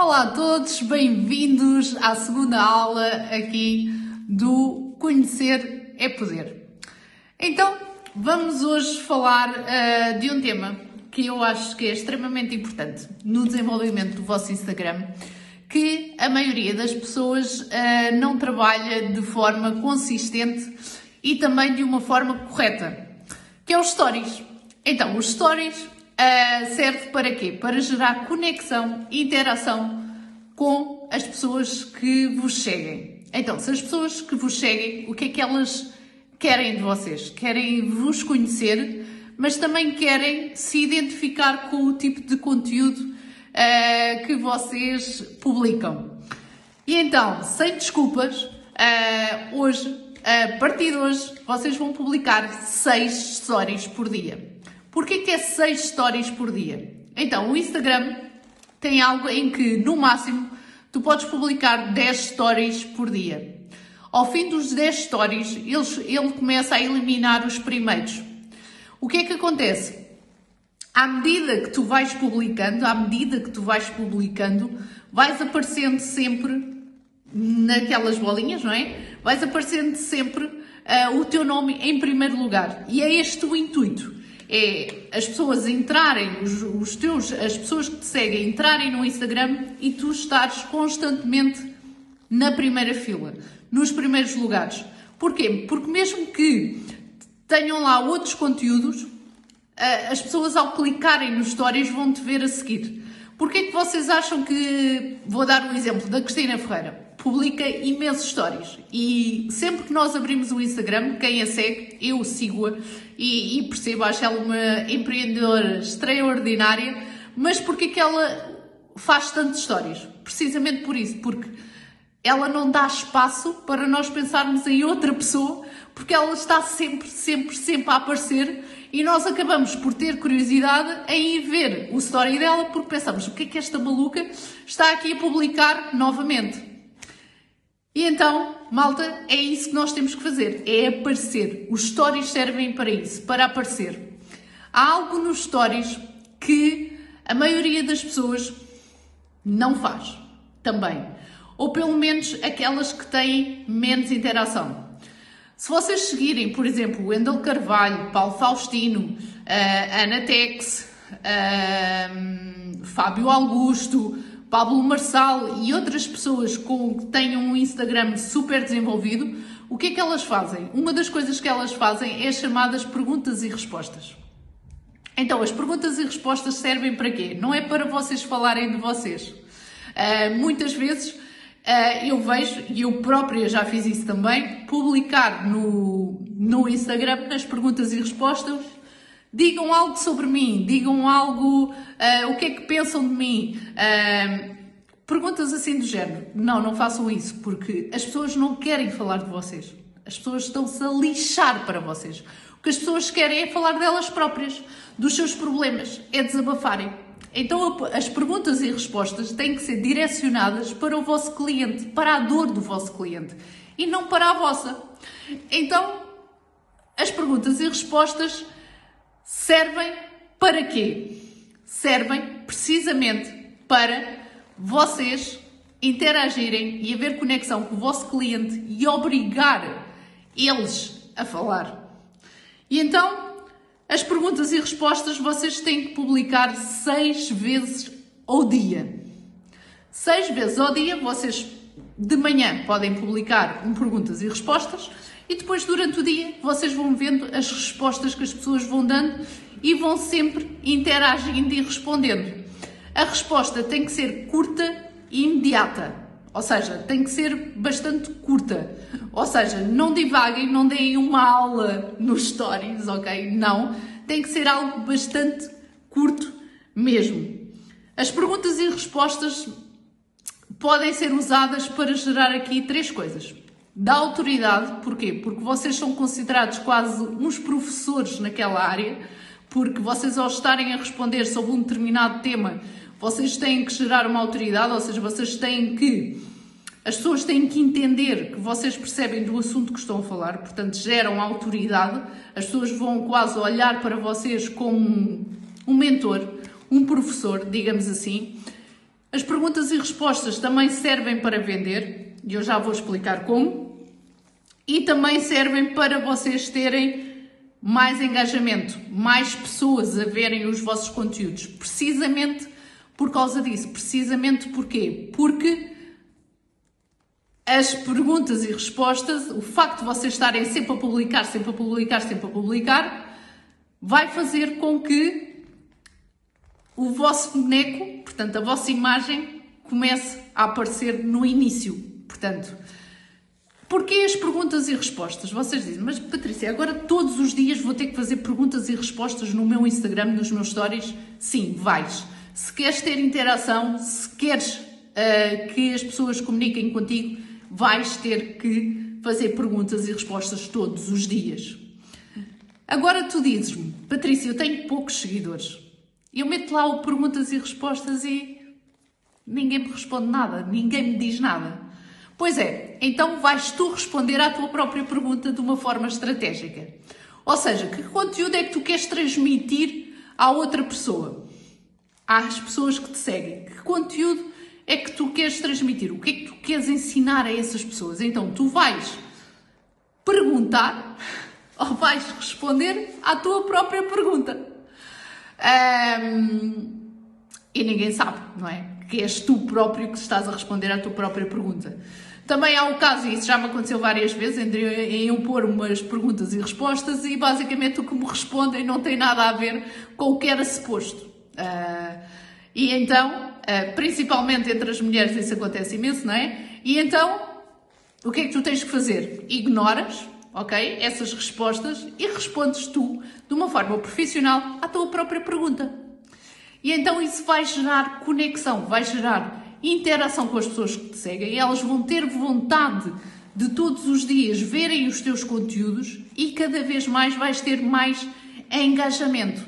Olá a todos, bem-vindos à segunda aula aqui do Conhecer é Poder. Então, vamos hoje falar de um tema que eu acho que é extremamente importante no desenvolvimento do vosso Instagram, que a maioria das pessoas não trabalha de forma consistente e também de uma forma correta, que é os Stories. Então, os Stories serve para quê? Para gerar conexão e interação com as pessoas que vos seguem. Então, se as pessoas que vos seguem, o que é que elas querem de vocês? Querem vos conhecer, mas também querem se identificar com o tipo de conteúdo que vocês publicam. E então, sem desculpas, hoje, a partir de hoje, vocês vão publicar 6 stories por dia. Porquê que é 6 stories por dia? Então, o Instagram tem algo em que, no máximo, tu podes publicar 10 stories por dia. Ao fim dos 10 stories, ele começa a eliminar os primeiros. O que é que acontece? À medida que tu vais publicando, vais aparecendo sempre naquelas bolinhas, não é? Vais aparecendo sempre o teu nome em primeiro lugar. E é este o intuito. É as pessoas entrarem, as pessoas que te seguem entrarem no Instagram e tu estares constantemente na primeira fila, nos primeiros lugares. Porquê? Porque mesmo que tenham lá outros conteúdos, as pessoas ao clicarem nos stories vão te ver a seguir. Porquê que vocês acham que... Vou dar um exemplo da Cristina Ferreira. Publica imensos stories e sempre que nós abrimos o Instagram, quem a segue, eu sigo-a e percebo, acho ela uma empreendedora extraordinária, mas porquê que ela faz tantos stories? Precisamente por isso, porque ela não dá espaço para nós pensarmos em outra pessoa, porque ela está sempre a aparecer e nós acabamos por ter curiosidade em ir ver o story dela porque pensamos, o que é que esta maluca está aqui a publicar novamente? E então, malta, é isso que nós temos que fazer, é aparecer. Os stories servem para isso, para aparecer. Há algo nos stories que a maioria das pessoas não faz, também. Ou pelo menos aquelas que têm menos interação. Se vocês seguirem, por exemplo, o Wendel Carvalho, Paulo Faustino, Ana Tex, Fábio Augusto, Pablo Marçal e outras pessoas que tenham um Instagram super desenvolvido, o que é que elas fazem? Uma das coisas que elas fazem é chamadas perguntas e respostas. Então, as perguntas e respostas servem para quê? Não é para vocês falarem de vocês. Muitas vezes eu vejo, e eu própria já fiz isso também, publicar no Instagram, nas perguntas e respostas, digam algo sobre mim, digam algo, o que é que pensam de mim, perguntas assim do género. Não façam isso, porque as pessoas não querem falar de vocês. As pessoas estão-se a lixar para vocês. O que as pessoas querem é falar delas próprias, dos seus problemas, é desabafarem. Então as perguntas e respostas têm que ser direcionadas para o vosso cliente, para a dor do vosso cliente, e não para a vossa. Então, as perguntas e respostas servem para quê? Servem precisamente para vocês interagirem e haver conexão com o vosso cliente e obrigar eles a falar. E então, as perguntas e respostas vocês têm que publicar 6 vezes ao dia. 6 vezes ao dia, vocês de manhã podem publicar perguntas e respostas e depois durante o dia vocês vão vendo as respostas que as pessoas vão dando e vão sempre interagindo e respondendo. A resposta tem que ser curta e imediata, ou seja, tem que ser bastante curta. Ou seja, não divaguem, não deem uma aula nos stories, ok? Não, tem que ser algo bastante curto mesmo. As perguntas e respostas podem ser usadas para gerar aqui 3 coisas. Da autoridade, porquê? Porque vocês são considerados quase uns professores naquela área, porque vocês ao estarem a responder sobre um determinado tema, vocês têm que gerar uma autoridade, ou seja, as pessoas têm que entender que vocês percebem do assunto que estão a falar, portanto geram autoridade, as pessoas vão quase olhar para vocês como um mentor, um professor, digamos assim. As perguntas e respostas também servem para vender, e eu já vou explicar como, e também servem para vocês terem mais engajamento, mais pessoas a verem os vossos conteúdos, precisamente por causa disso. Precisamente porquê? Porque as perguntas e respostas, o facto de vocês estarem sempre a publicar, sempre a publicar, sempre a publicar, vai fazer com que o vosso boneco, portanto a vossa imagem, comece a aparecer no início. Portanto, porquê as perguntas e respostas? Vocês dizem, mas Patrícia, agora todos os dias vou ter que fazer perguntas e respostas no meu Instagram, nos meus stories? Sim, vais. Se queres ter interação, se queres que as pessoas comuniquem contigo, vais ter que fazer perguntas e respostas todos os dias. Agora tu dizes-me, Patrícia, eu tenho poucos seguidores. Eu meto lá o perguntas e respostas e ninguém me responde nada, ninguém me diz nada. Pois é, então vais tu responder à tua própria pergunta de uma forma estratégica. Ou seja, que conteúdo é que tu queres transmitir à outra pessoa? Às pessoas que te seguem. Que conteúdo é que tu queres transmitir? O que é que tu queres ensinar a essas pessoas? Então tu vais perguntar ou vais responder à tua própria pergunta. E ninguém sabe, não é? Que és tu próprio que estás a responder à tua própria pergunta. Também há o caso, e isso já me aconteceu várias vezes, em eu pôr umas perguntas e respostas e basicamente o que me respondem não tem nada a ver com o que era suposto. E então, principalmente entre as mulheres isso acontece imenso, não é? E então, o que é que tu tens que fazer? Ignoras, ok, essas respostas e respondes tu de uma forma profissional à tua própria pergunta. E então isso vai gerar conexão, vai gerar interação com as pessoas que te seguem e elas vão ter vontade de todos os dias verem os teus conteúdos e cada vez mais vais ter mais engajamento.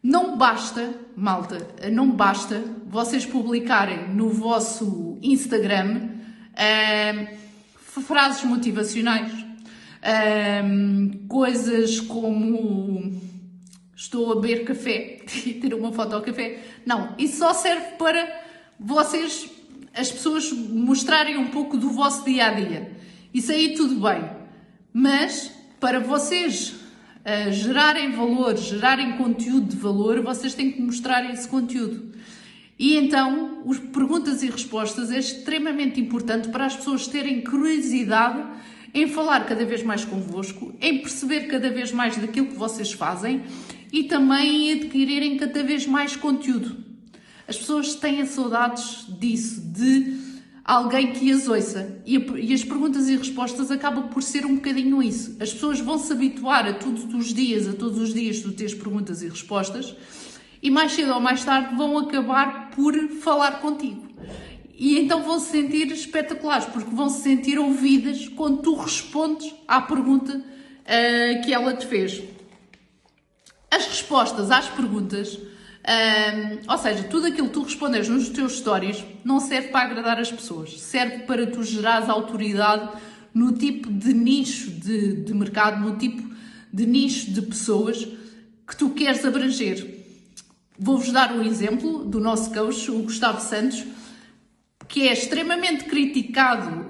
Não basta, malta, não basta vocês publicarem no vosso Instagram frases motivacionais, coisas como estou a beber café e ter uma foto ao café. Não, isso só serve para vocês, as pessoas, mostrarem um pouco do vosso dia-a-dia. Isso aí tudo bem. Mas, para vocês gerarem valor, gerarem conteúdo de valor, vocês têm que mostrar esse conteúdo. E então, as perguntas e respostas é extremamente importante para as pessoas terem curiosidade em falar cada vez mais convosco, em perceber cada vez mais daquilo que vocês fazem e também em adquirirem cada vez mais conteúdo. As pessoas têm saudades disso, de alguém que as ouça. E as perguntas e respostas acabam por ser um bocadinho isso. As pessoas vão se habituar a todos os dias tu teres perguntas e respostas e mais cedo ou mais tarde vão acabar por falar contigo. E então vão se sentir espetaculares, porque vão se sentir ouvidas quando tu respondes à pergunta que ela te fez. As respostas às perguntas, ou seja, tudo aquilo que tu respondes nos teus stories não serve para agradar as pessoas, serve para tu gerares autoridade no tipo de nicho de mercado, no tipo de nicho de pessoas que tu queres abranger. Vou-vos dar um exemplo do nosso coach, o Gustavo Santos, que é extremamente criticado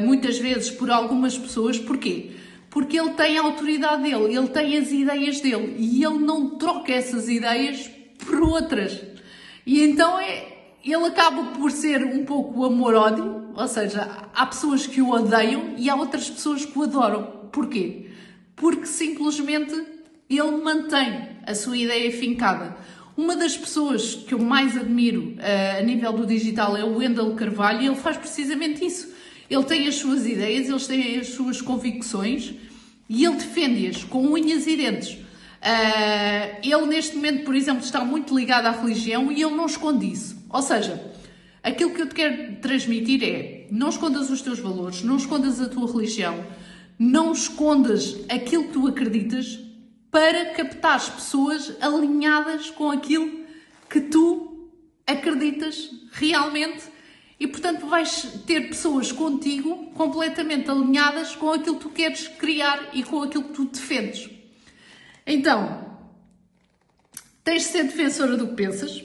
muitas vezes por algumas pessoas. Porquê? Porque ele tem a autoridade dele, ele tem as ideias dele e ele não troca essas ideias por outras. E então ele acaba por ser um pouco amor-ódio, ou seja, há pessoas que o odeiam e há outras pessoas que o adoram. Porquê? Porque simplesmente ele mantém a sua ideia fincada. Uma das pessoas que eu mais admiro a nível do digital é o Wendel Carvalho e ele faz precisamente isso. Ele tem as suas ideias, ele tem as suas convicções e ele defende-as com unhas e dentes. Ele neste momento, por exemplo, está muito ligado à religião e ele não esconde isso. Ou seja, aquilo que eu te quero transmitir é: não escondas os teus valores, não escondas a tua religião, não escondas aquilo que tu acreditas para captar pessoas alinhadas com aquilo que tu acreditas realmente e, portanto, vais ter pessoas contigo completamente alinhadas com aquilo que tu queres criar e com aquilo que tu defendes. Então, tens de ser defensora do que pensas.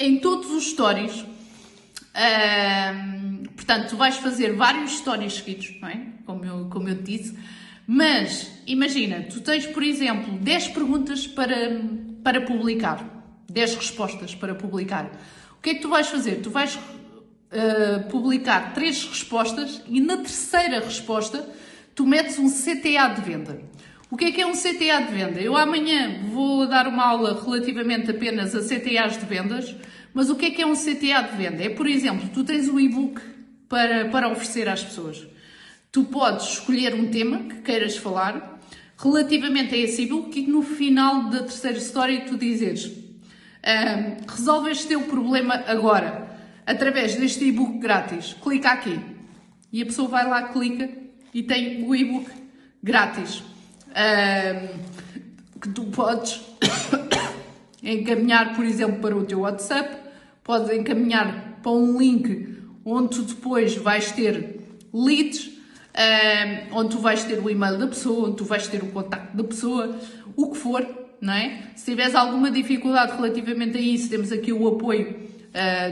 em todos os stories, portanto, tu vais fazer vários stories seguidos, não é? Como eu te disse, mas imagina, tu tens, por exemplo, 10 perguntas para publicar, 10 respostas para publicar. O que é que tu vais fazer? Tu vais publicar 3 respostas e na terceira resposta tu metes um CTA de venda. O que é um CTA de venda? Eu amanhã vou dar uma aula relativamente apenas a CTAs de vendas, mas o que é um CTA de venda? É, por exemplo, tu tens um e-book para oferecer às pessoas. Tu podes escolher um tema que queiras falar relativamente a esse e-book e no final da terceira story tu dizes resolve este teu problema agora, através deste e-book grátis. Clica aqui. E a pessoa vai lá, clica e tem o e-book grátis. Que tu podes encaminhar, por exemplo, para o teu WhatsApp, podes encaminhar para um link onde tu depois vais ter leads, onde tu vais ter o e-mail da pessoa, onde tu vais ter o contacto da pessoa, o que for, não é? Se tiveres alguma dificuldade relativamente a isso, temos aqui o apoio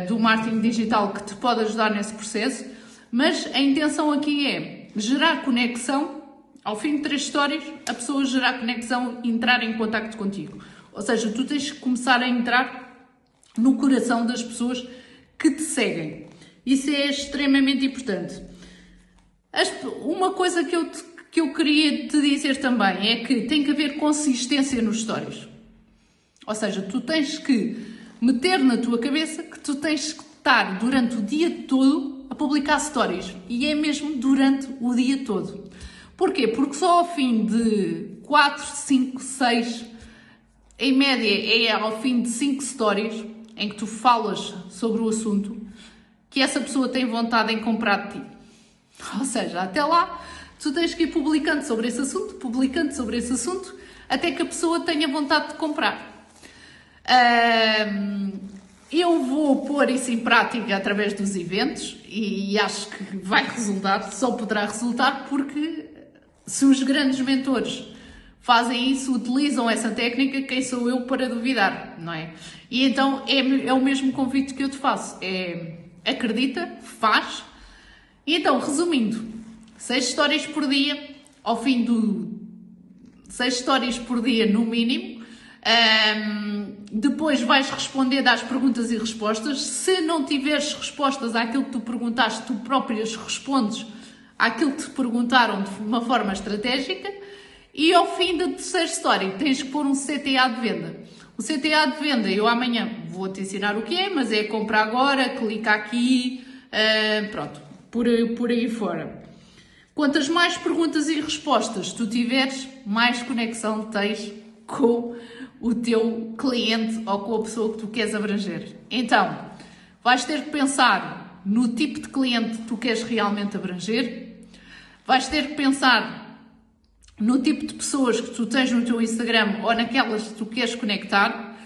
do marketing digital que te pode ajudar nesse processo, mas a intenção aqui é gerar conexão. Ao fim de 3 stories, a pessoa gerar conexão e entrar em contacto contigo. Ou seja, tu tens que começar a entrar no coração das pessoas que te seguem. Isso é extremamente importante. Uma coisa que eu queria te dizer também é que tem que haver consistência nos stories. Ou seja, tu tens que meter na tua cabeça que tu tens que estar durante o dia todo a publicar stories. E é mesmo durante o dia todo. Porquê? Porque só ao fim de 4, 5, 6, em média é ao fim de 5 stories em que tu falas sobre o assunto que essa pessoa tem vontade em comprar de ti. Ou seja, até lá tu tens que ir publicando sobre esse assunto, até que a pessoa tenha vontade de comprar. Eu vou pôr isso em prática através dos eventos e acho que vai resultar, só poderá resultar porque se os grandes mentores fazem isso, utilizam essa técnica, quem sou eu para duvidar, não é? E então é o mesmo convite que eu te faço, acredita, faz. E então, resumindo, 6 stories por dia, ao fim do 6 stories por dia no mínimo, depois vais responder às perguntas e respostas. Se não tiveres respostas àquilo que tu perguntaste, tu próprias respondes àquilo que te perguntaram de uma forma estratégica e ao fim da terceira story tens que pôr um CTA de venda. O CTA de venda eu amanhã vou-te ensinar o que é, mas é compra agora, clica aqui, pronto, por aí fora. Quantas mais perguntas e respostas tu tiveres, mais conexão tens com o teu cliente ou com a pessoa que tu queres abranger. Então, vais ter que pensar no tipo de cliente que tu queres realmente abranger, vais ter que pensar no tipo de pessoas que tu tens no teu Instagram ou naquelas que tu queres conectar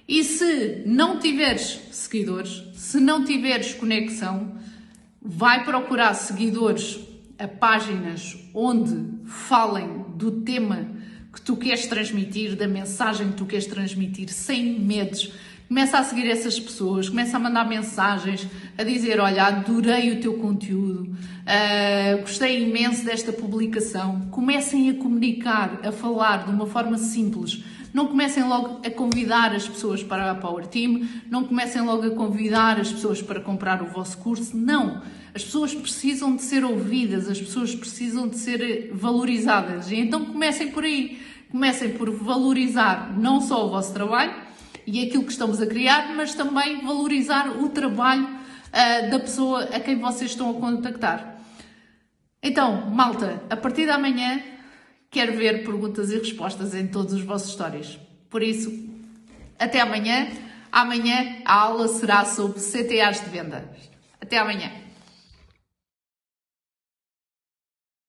e se não tiveres seguidores, se não tiveres conexão, vai procurar seguidores a páginas onde falem do tema que tu queres transmitir, da mensagem que tu queres transmitir, sem medos. Começa a seguir essas pessoas, começa a mandar mensagens, a dizer, olha, adorei o teu conteúdo, gostei imenso desta publicação. Comecem a comunicar, a falar de uma forma simples. Não comecem logo a convidar as pessoas para a Power Team, não comecem logo a convidar as pessoas para comprar o vosso curso, não. As pessoas precisam de ser ouvidas, as pessoas precisam de ser valorizadas. E então comecem por aí. Comecem por valorizar não só o vosso trabalho e aquilo que estamos a criar, mas também valorizar o trabalho da pessoa a quem vocês estão a contactar. Então, malta, a partir de amanhã quero ver perguntas e respostas em todos os vossos stories. Por isso, até amanhã. Amanhã a aula será sobre CTAs de venda. Até amanhã.